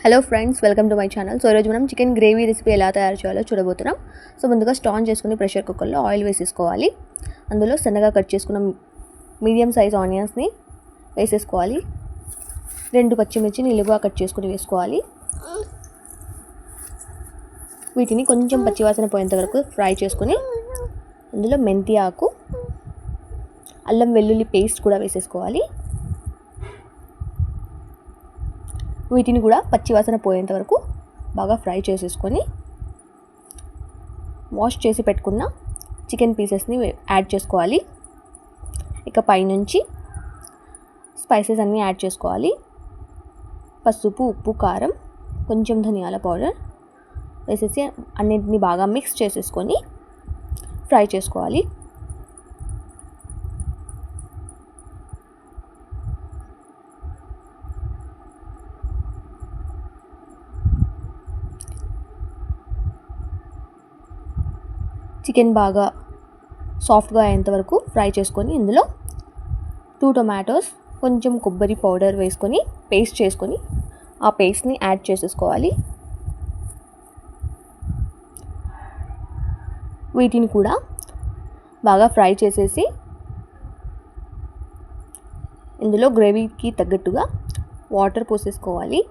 Hello friends, welcome to my channel. So ఈరోజు మనం chicken gravy recipe ఎలా తయారు చేయాలో చూడబోతున్నాం. సో ముందుగా స్టాన్ చేసుకుని ప్రెషర్ కుక్కర్లో ఆయిల్ వేసేసుకోవాలి. అందులో సన్నగా కట్ చేసుకున్న మీడియం సైజ్ ఆనియన్స్ని వేసేసుకోవాలి. 2 పచ్చిమిర్చి నిలువుగా కట్ చేసుకుని వేసుకోవాలి. వీటిని కొంచెం పచ్చివాసన పోయేంత వరకు ఫ్రై చేసుకుని అందులో మెంతి ఆకు, అల్లం వెల్లుల్లి పేస్ట్ కూడా వేసేసుకోవాలి. వీటిని కూడా పచ్చివాసన పోయేంత వరకు బాగా ఫ్రై చేసేసుకొని వాష్ చేసి పెట్టుకున్న చికెన్ పీసెస్ని యాడ్ చేసుకోవాలి. ఇక పైనుంచి స్పైసెస్ అన్నీ యాడ్ చేసుకోవాలి. పసుపు, ఉప్పు, కారం, కొంచెం ధనియాల పౌడర్ వేసేసి అన్నింటినీ బాగా మిక్స్ చేసేసుకొని ఫ్రై చేసుకోవాలి. చికెన్ బాగా సాఫ్ట్గా అయ్యేంత వరకు ఫ్రై చేసుకొని ఇందులో 2 టొమాటోస్, కొంచెం కొబ్బరి పౌడర్ వేసుకొని పేస్ట్ చేసుకొని ఆ పేస్ట్ని యాడ్ చేసేసుకోవాలి. వీటిని కూడా బాగా ఫ్రై చేసేసి ఇందులో గ్రేవీకి తగ్గట్టుగా వాటర్ పోసేసుకోవాలి.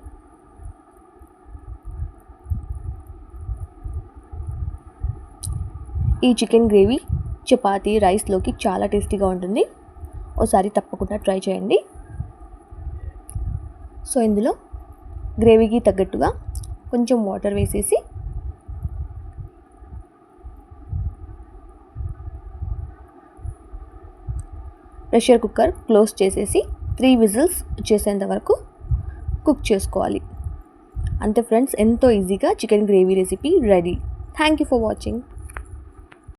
ఈ చికెన్ గ్రేవీ చపాతీ, రైస్లోకి చాలా టేస్టీగా ఉంటుంది. ఒకసారి తప్పకుండా ట్రై చేయండి. సో ఇందులో గ్రేవీకి తగ్గట్టుగా కొంచెం వాటర్ వేసేసి ప్రెషర్ కుక్కర్ క్లోజ్ చేసేసి 3 విజిల్స్ వచ్చేసేంత వరకు కుక్ చేసుకోవాలి. అంతే ఫ్రెండ్స్, ఎంతో ఈజీగా chicken gravy recipe ready. Thank you for watching.